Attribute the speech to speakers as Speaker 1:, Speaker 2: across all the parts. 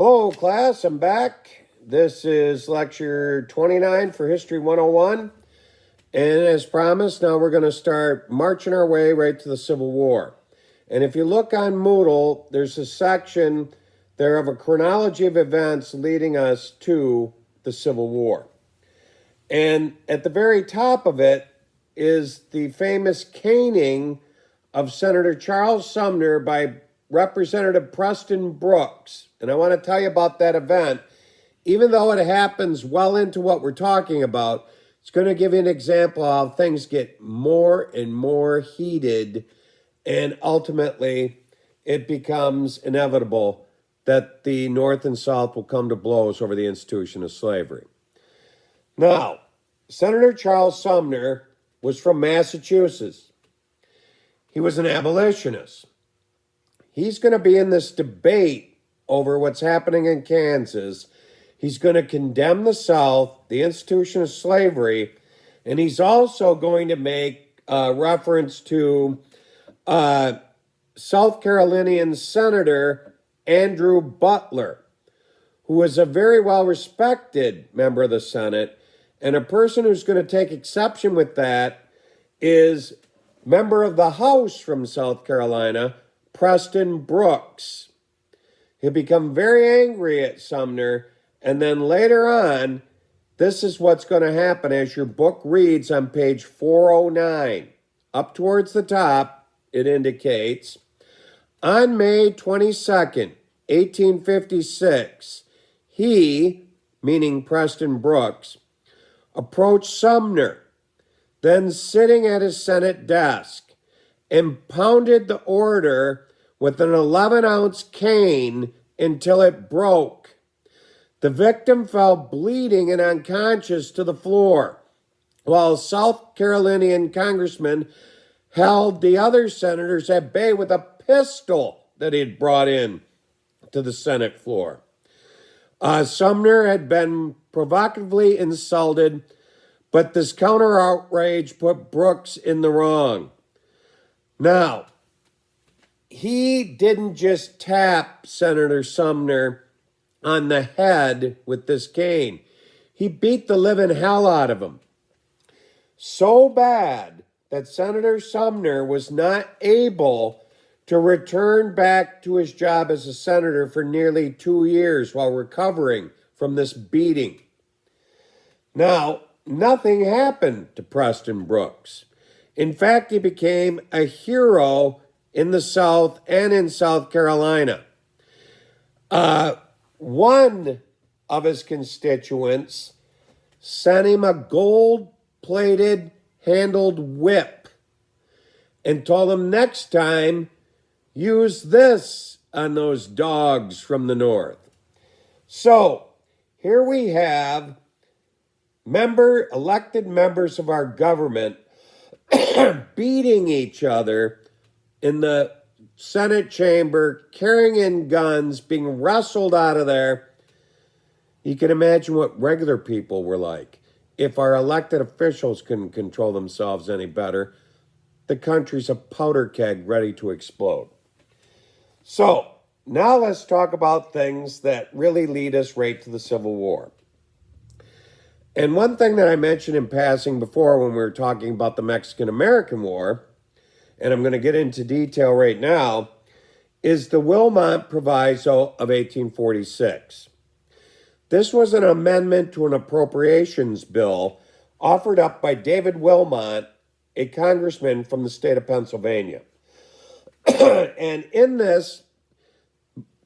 Speaker 1: Hello, class. I'm back. This is lecture 29 for History 101. And as promised, now we're going to start marching our way right to the Civil War. And if you look on Moodle, there's a section there of a chronology of events leading us to the Civil War. And at the very top of it is the famous caning of Senator Charles Sumner by Representative Preston Brooks. And I want to tell you about that event. Even though it happens well into what we're talking about, it's going to give you an example of how things get more and more heated, and ultimately it becomes inevitable that the North and South will come to blows over the institution of slavery. Now, Senator Charles Sumner was from Massachusetts. He was an abolitionist. He's going to be in this debate over what's happening in Kansas. He's going to condemn the South, the institution of slavery, and he's also going to make reference to South Carolinian Senator Andrew Butler, who was a very well-respected member of the Senate, and a person who's going to take exception with that is member of the House from South Carolina, Preston Brooks. He'll become very angry at Sumner, and then later on, this is what's going to happen as your book reads on page 409. Up towards the top, it indicates, on May 22nd, 1856, he, meaning Preston Brooks, approached Sumner, then sitting at his Senate desk, and pounded the order with an 11-ounce cane until it broke. The victim fell bleeding and unconscious to the floor, while South Carolinian congressman held the other senators at bay with a pistol that he had brought in to the Senate floor. Sumner had been provocatively insulted, but this counter outrage put Brooks in the wrong. Now, he didn't just tap Senator Sumner on the head with this cane. He beat the living hell out of him. So bad that Senator Sumner was not able to return back to his job as a senator for nearly 2 years while recovering from this beating. Now, nothing happened to Preston Brooks. In fact, he became a hero in the South and in South Carolina. One of his constituents sent him a gold-plated handled whip and told him next time, use this on those dogs from the North. So here we have elected members of our government beating each other in the Senate chamber, carrying in guns, being wrestled out of there. You can imagine what regular people were like. If our elected officials couldn't control themselves any better, the country's a powder keg ready to explode. So now let's talk about things that really lead us right to the Civil War. And one thing that I mentioned in passing before when we were talking about the Mexican-American War, and I'm going to get into detail right now, is the Wilmot Proviso of 1846. This was an amendment to an appropriations bill offered up by David Wilmot, a congressman from the state of Pennsylvania. And in this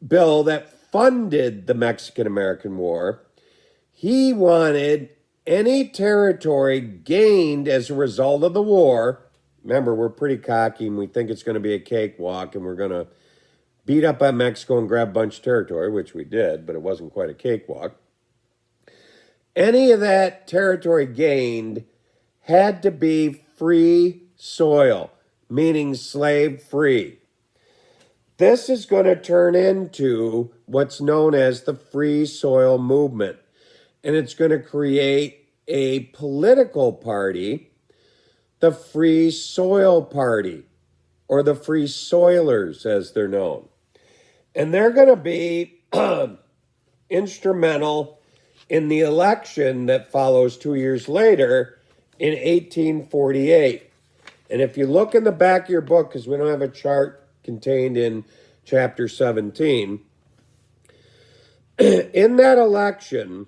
Speaker 1: bill that funded the Mexican-American War, he wanted any territory gained as a result of the war. Remember, we're pretty cocky and we think it's going to be a cakewalk and we're going to beat up on Mexico and grab a bunch of territory, which we did, but it wasn't quite a cakewalk. Any of that territory gained had to be free soil, meaning slave-free. This is going to turn into what's known as the Free Soil Movement. And it's going to create a political party, the Free Soil Party, or the Free Soilers, as they're known. And they're going to be instrumental in the election that follows 2 years later in 1848. And if you look in the back of your book, because we don't have a chart contained in chapter 17, in that election,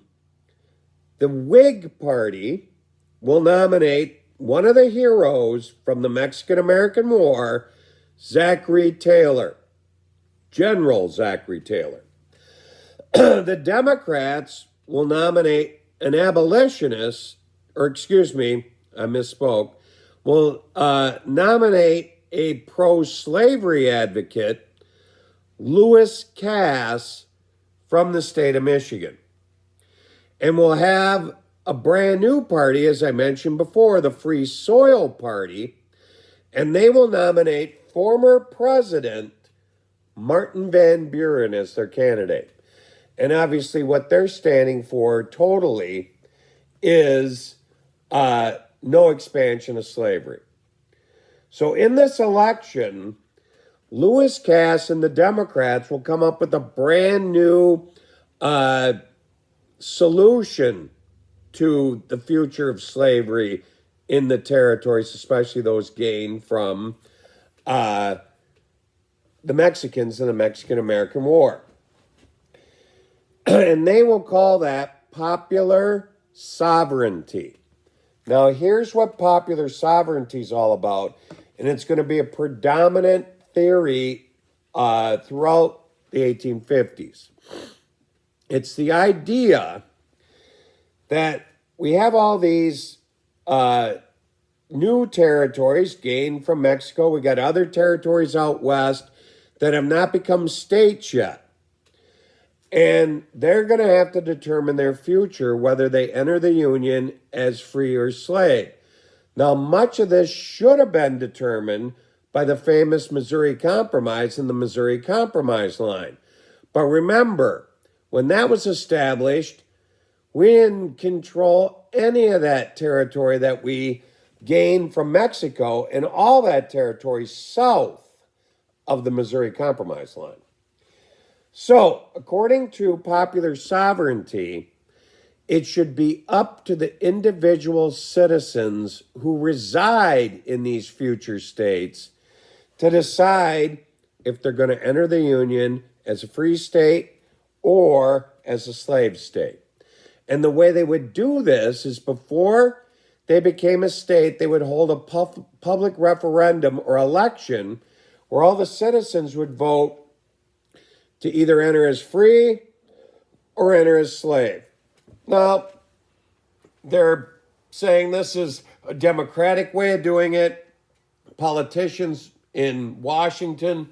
Speaker 1: the Whig Party will nominate one of the heroes from the Mexican-American War, Zachary Taylor, General Zachary Taylor. The Democrats will nominate an abolitionist, I misspoke, will nominate a pro-slavery advocate, Lewis Cass, from the state of Michigan. And we'll have a brand new party, as I mentioned before, the Free Soil Party, and they will nominate former President Martin Van Buren as their candidate. And obviously what they're standing for totally is no expansion of slavery. So in this election, Lewis Cass and the Democrats will come up with a brand new solution to the future of slavery in the territories, especially those gained from the Mexicans in the Mexican-American War. And they will call that popular sovereignty. Now, here's what popular sovereignty is all about, and it's going to be a predominant theory throughout the 1850s. It's the idea that we have all these new territories gained from Mexico. We got other territories out west that have not become states yet. And they're going to have to determine their future, whether they enter the Union as free or slave. Now, much of this should have been determined by the famous Missouri Compromise and the Missouri Compromise line. But remember, when that was established, we didn't control any of that territory that we gained from Mexico and all that territory south of the Missouri Compromise line. So, according to popular sovereignty, it should be up to the individual citizens who reside in these future states to decide if they're going to enter the Union as a free state or as a slave state. And the way they would do this is before they became a state, they would hold a public referendum or election where all the citizens would vote to either enter as free or enter as slave. Now, they're saying this is a democratic way of doing it. Politicians in Washington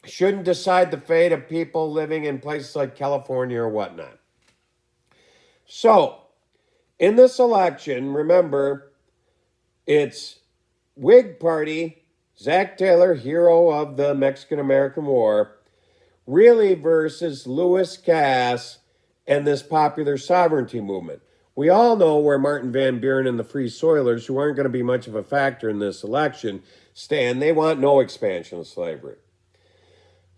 Speaker 1: shouldn't decide the fate of people living in places like California or whatnot. So, in this election, remember, it's Whig Party, Zach Taylor, hero of the Mexican-American War, really versus Lewis Cass and this popular sovereignty movement. We all know where Martin Van Buren and the Free Soilers, who aren't going to be much of a factor in this election, stand. They want no expansion of slavery.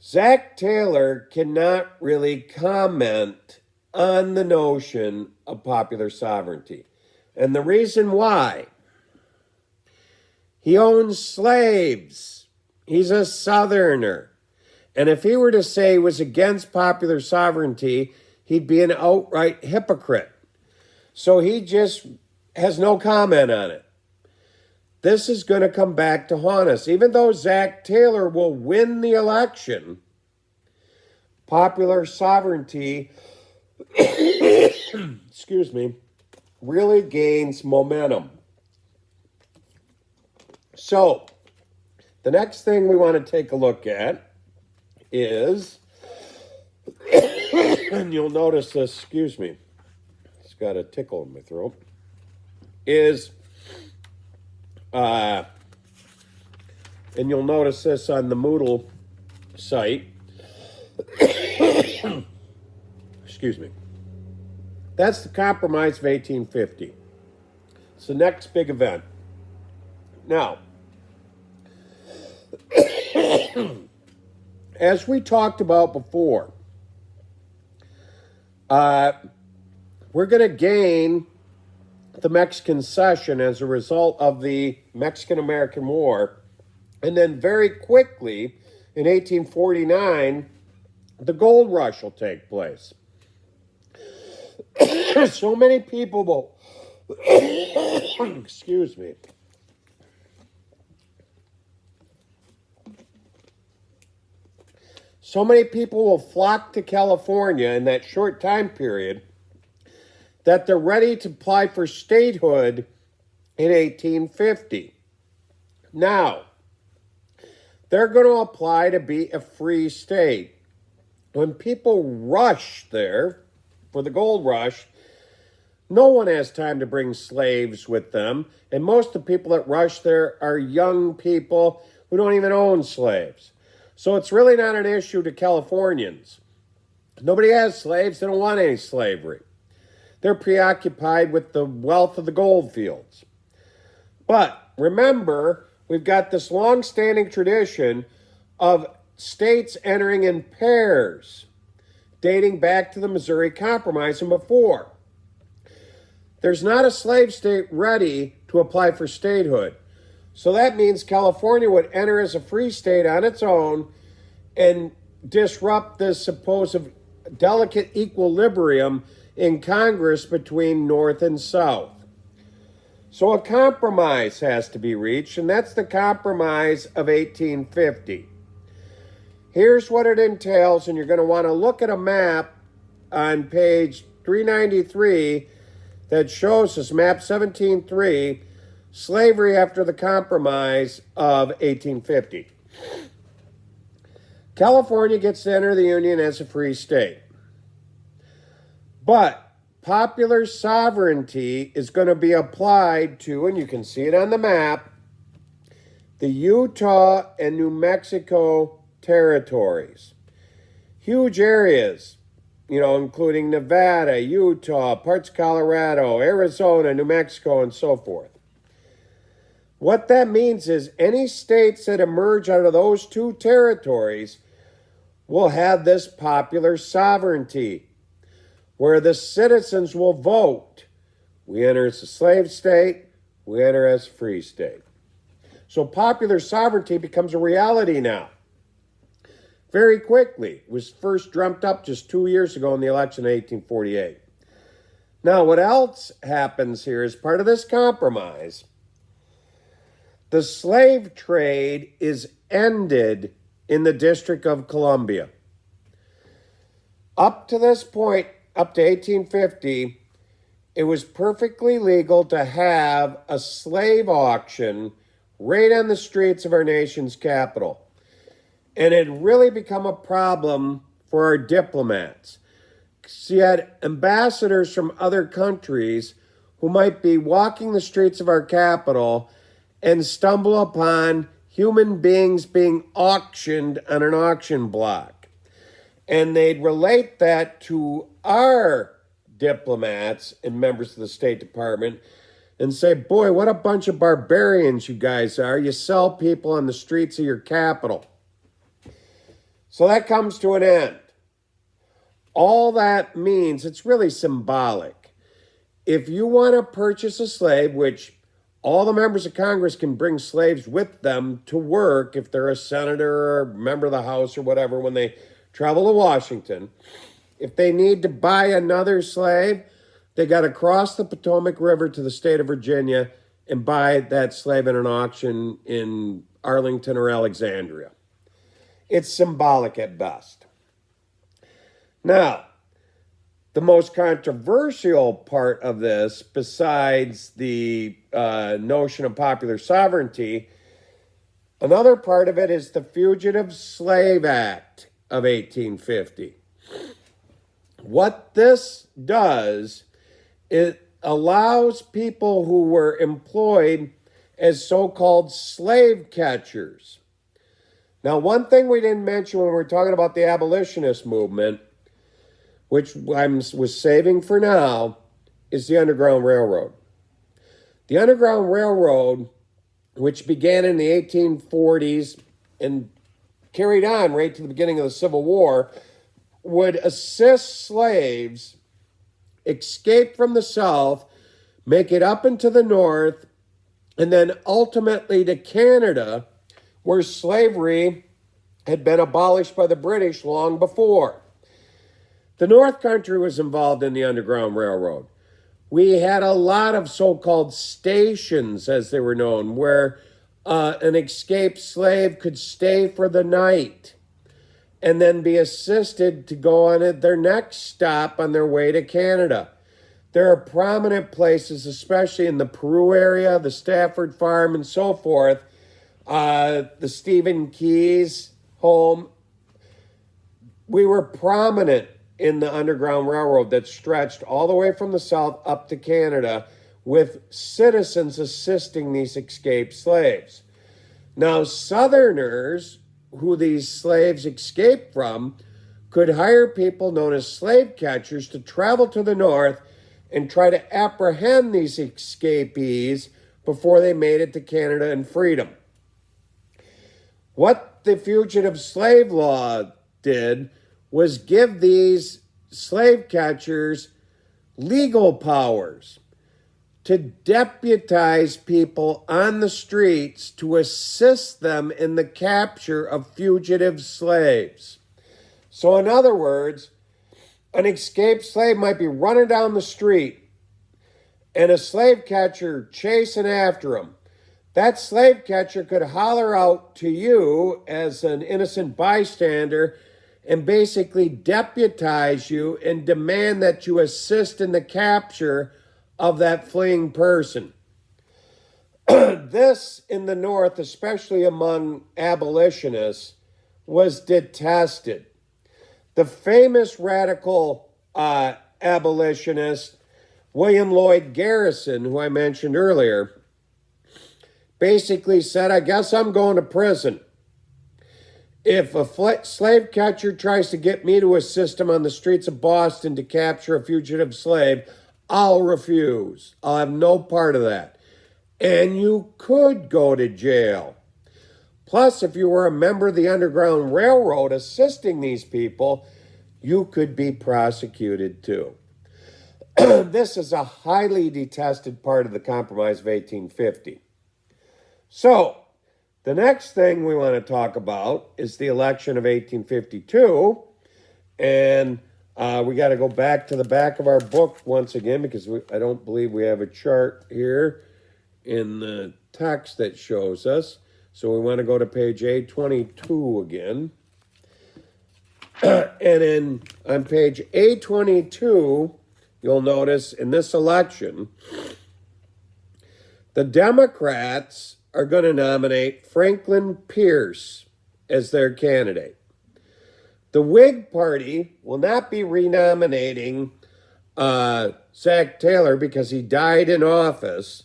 Speaker 1: Zach Taylor cannot really comment on the notion of popular sovereignty. And the reason why, he owns slaves. He's a Southerner. And if he were to say he was against popular sovereignty, he'd be an outright hypocrite. So he just has no comment on it. This is going to come back to haunt us. Even though Zach Taylor will win the election, popular sovereignty, really gains momentum. So, the next thing we want to take a look at is, and you'll notice this, it's got a tickle in my throat, is, and you'll notice this on the Moodle site, that's the Compromise of 1850. It's the next big event. Now, as we talked about before, we're going to gain the Mexican cession as a result of the Mexican-American War. And then very quickly, in 1849, the gold rush will take place. So many people will, excuse me. So many people will flock to California in that short time period that they're ready to apply for statehood in 1850. Now, they're going to apply to be a free state. When people rush there for the gold rush, no one has time to bring slaves with them, and most of the people that rush there are young people who don't even own slaves. So it's really not an issue to Californians. Nobody has slaves. They don't want any slavery. They're preoccupied with the wealth of the gold fields. But remember, we've got this long-standing tradition of states entering in pairs, dating back to the Missouri Compromise and before. There's not a slave state ready to apply for statehood. So that means California would enter as a free state on its own and disrupt this supposed delicate equilibrium in Congress between North and South. So a compromise has to be reached, and that's the Compromise of 1850. Here's what it entails, and you're going to want to look at a map on page 393 that shows us, map 17.3, slavery after the Compromise of 1850. California gets to enter the Union as a free state. But popular sovereignty is going to be applied to, and you can see it on the map, the Utah and New Mexico territories. Huge areas, including Nevada, Utah, parts of Colorado, Arizona, New Mexico, and so forth. What that means is any states that emerge out of those two territories will have this popular sovereignty, where the citizens will vote. We enter as a slave state, we enter as a free state. So popular sovereignty becomes a reality now. Very quickly. It was first dreamt up just 2 years ago in the election of 1848. Now, what else happens here as part of this compromise? The slave trade is ended in the District of Columbia. Up to this point, up to 1850, it was perfectly legal to have a slave auction right on the streets of our nation's capital. And it had really become a problem for our diplomats. So you had ambassadors from other countries who might be walking the streets of our capital and stumble upon human beings being auctioned on an auction block. And they'd relate that to our diplomats and members of the State Department and say, boy, what a bunch of barbarians you guys are. You sell people on the streets of your capital. So that comes to an end. All that means, it's really symbolic. If you want to purchase a slave, which all the members of Congress can bring slaves with them to work if they're a senator or a member of the House or whatever when they travel to Washington. If they need to buy another slave, they got to cross the Potomac River to the state of Virginia and buy that slave in an auction in Arlington or Alexandria. It's symbolic at best. Now, the most controversial part of this, besides the notion of popular sovereignty, another part of it is the Fugitive Slave Act of 1850. What this does, it allows people who were employed as so-called slave catchers. Now, one thing we didn't mention when we were talking about the abolitionist movement, which I was saving for now, is the Underground Railroad. The Underground Railroad, which began in the 1840s and carried on right to the beginning of the Civil War, would assist slaves escape from the South, make it up into the North, and then ultimately to Canada, where slavery had been abolished by the British long before. The North Country was involved in the Underground Railroad. We had a lot of so-called stations, as they were known, where an escaped slave could stay for the night and then be assisted to go on their next stop on their way to Canada. There are prominent places, especially in the Peru area, the Stafford Farm, and so forth, the Stephen Keys home. We were prominent in the Underground Railroad that stretched all the way from the South up to Canada, with citizens assisting these escaped slaves. Now, Southerners, who these slaves escaped from, could hire people known as slave catchers to travel to the North and try to apprehend these escapees before they made it to Canada and freedom. What the Fugitive Slave Law did was give these slave catchers legal powers to deputize people on the streets to assist them in the capture of fugitive slaves. So in other words, an escaped slave might be running down the street and a slave catcher chasing after him. That slave catcher could holler out to you as an innocent bystander and basically deputize you and demand that you assist in the capture of that fleeing person. This in the North, especially among abolitionists, was detested. The famous radical abolitionist, William Lloyd Garrison, who I mentioned earlier, basically said, I guess I'm going to prison. If a slave catcher tries to get me to assist him on the streets of Boston to capture a fugitive slave, I'll refuse. I'll have no part of that. And you could go to jail. Plus, if you were a member of the Underground Railroad assisting these people, you could be prosecuted too. This is a highly detested part of the Compromise of 1850. So, the next thing we want to talk about is the election of 1852. And we got to go back to the back of our book once again, because I don't believe we have a chart here in the text that shows us. So we want to go to page 822 again. And on page 822, you'll notice in this election, the Democrats are going to nominate Franklin Pierce as their candidate. The Whig Party will not be renominating Zach Taylor because he died in office,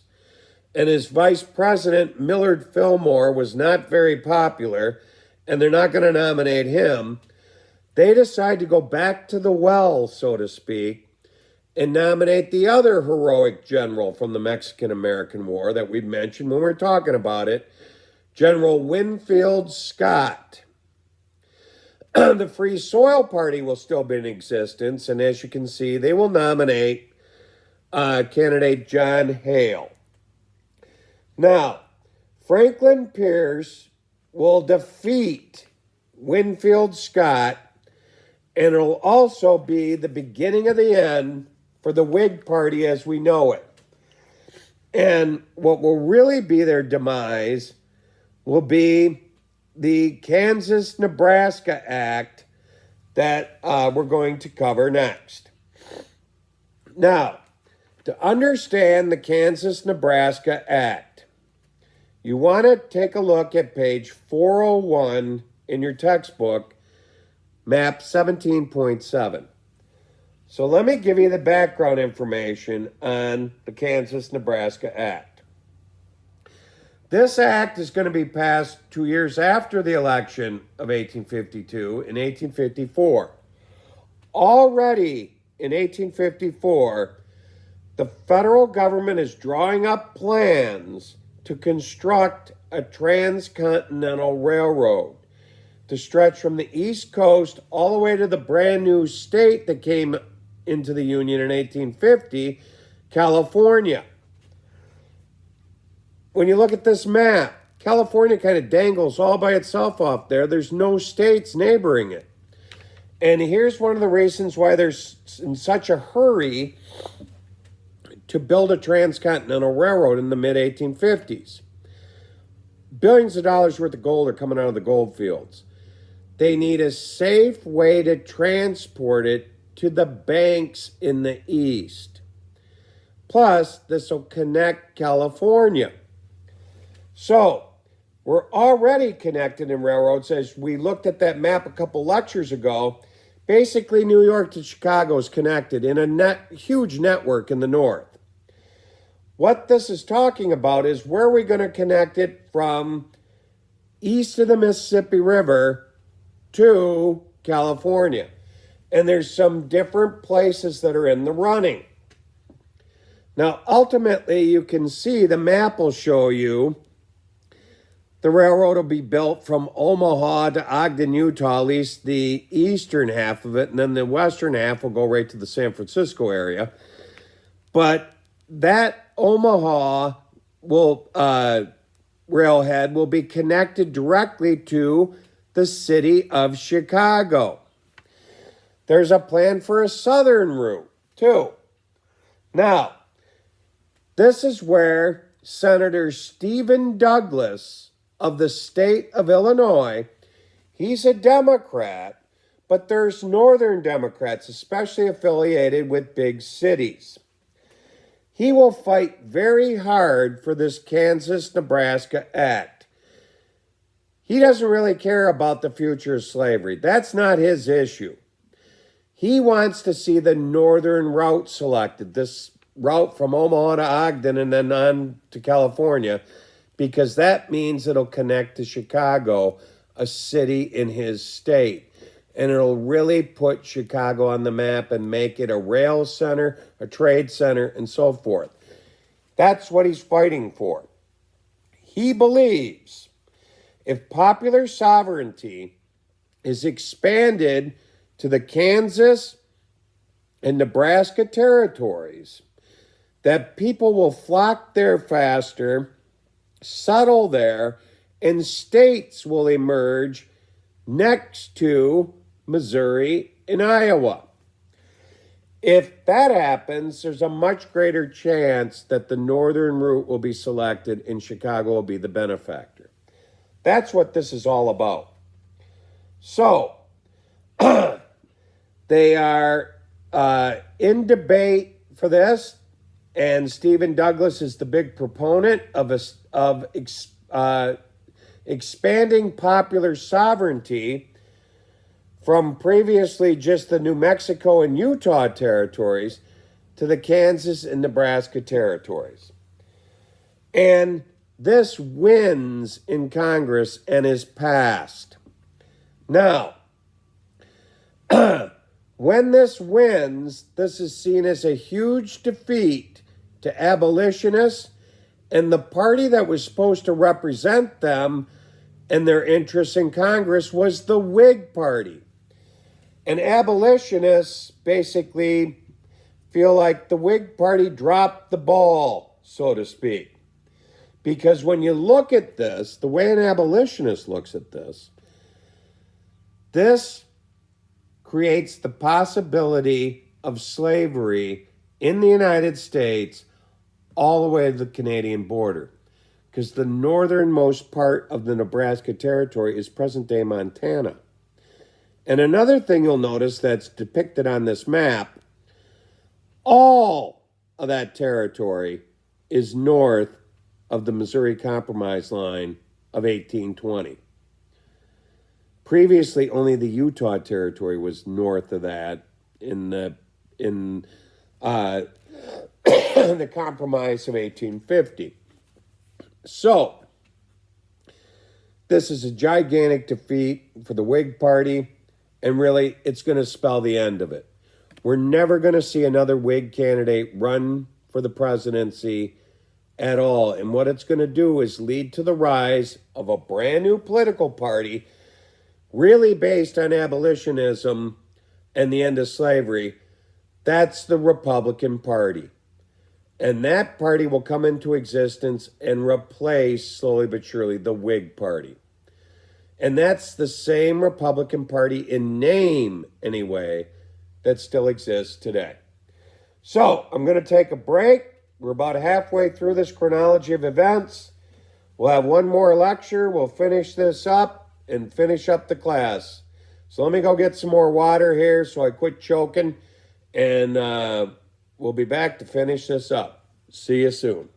Speaker 1: and his vice president, Millard Fillmore, was not very popular, and they're not going to nominate him. They decide to go back to the well, so to speak, and nominate the other heroic general from the Mexican-American War that we mentioned when we were talking about it, General Winfield Scott. The Free Soil Party will still be in existence, and as you can see, they will nominate candidate John Hale. Now, Franklin Pierce will defeat Winfield Scott, and it'll also be the beginning of the end for the Whig Party as we know it. And what will really be their demise will be the Kansas-Nebraska Act that we're going to cover next. Now, to understand the Kansas-Nebraska Act, you want to take a look at page 401 in your textbook, map 17.7. So let me give you the background information on the Kansas-Nebraska Act. This act is going to be passed 2 years after the election of 1852 in 1854. Already in 1854, the federal government is drawing up plans to construct a transcontinental railroad to stretch from the East Coast all the way to the brand new state that came into the Union in 1850, California. When you look at this map, California kind of dangles all by itself off there. There's no states neighboring it. And here's one of the reasons why they're in such a hurry to build a transcontinental railroad in the mid-1850s. Billions of dollars worth of gold are coming out of the gold fields. They need a safe way to transport it to the banks in the east. Plus, this will connect California. So, we're already connected in railroads. As we looked at that map a couple lectures ago, basically New York to Chicago is connected in a huge network in the north. What this is talking about is where are we going to connect it from east of the Mississippi River to California. And there's some different places that are in the running. Now, ultimately, you can see the map will show you the railroad will be built from Omaha to Ogden, Utah, at least the eastern half of it, and then the western half will go right to the San Francisco area. But that Omaha railhead will be connected directly to the city of Chicago. There's a plan for a southern route, too. Now, this is where Senator Stephen Douglas of the state of Illinois, he's a Democrat, but there's northern Democrats, especially affiliated with big cities. He will fight very hard for this Kansas-Nebraska Act. He doesn't really care about the future of slavery. That's not his issue. He wants to see the northern route selected, this route from Omaha to Ogden and then on to California, because that means it'll connect to Chicago, a city in his state. And it'll really put Chicago on the map and make it a rail center, a trade center, and so forth. That's what he's fighting for. He believes if popular sovereignty is expanded to the Kansas and Nebraska territories, that people will flock there faster, settle there, and states will emerge next to Missouri and Iowa. If that happens, there's a much greater chance that the northern route will be selected and Chicago will be the benefactor. That's what this is all about. So, they are in debate for this, and Stephen Douglas is the big proponent of expanding popular sovereignty from previously just the New Mexico and Utah territories to the Kansas and Nebraska territories. And this wins in Congress and is passed. Now, when this wins, this is seen as a huge defeat to abolitionists and the party that was supposed to represent them and their interests in Congress was the Whig Party. And abolitionists basically feel like the Whig Party dropped the ball, so to speak. Because when you look at this, the way an abolitionist looks at this, this creates the possibility of slavery in the United States all the way to the Canadian border. Because the northernmost part of the Nebraska territory is present-day Montana. And another thing you'll notice that's depicted on this map, all of that territory is north of the Missouri Compromise line of 1820. Previously, only the Utah territory was north of that in the the Compromise of 1850. So, this is a gigantic defeat for the Whig Party, and really, it's going to spell the end of it. We're never going to see another Whig candidate run for the presidency at all. And what it's going to do is lead to the rise of a brand new political party really based on abolitionism and the end of slavery, that's the Republican Party. And that party will come into existence and replace, slowly but surely, the Whig Party. And that's the same Republican Party in name, anyway, that still exists today. So, I'm going to take a break. We're about halfway through this chronology of events. We'll have one more lecture. We'll finish this up and finish up the class. So let me go get some more water here so I quit choking. And we'll be back to finish this up. See you soon.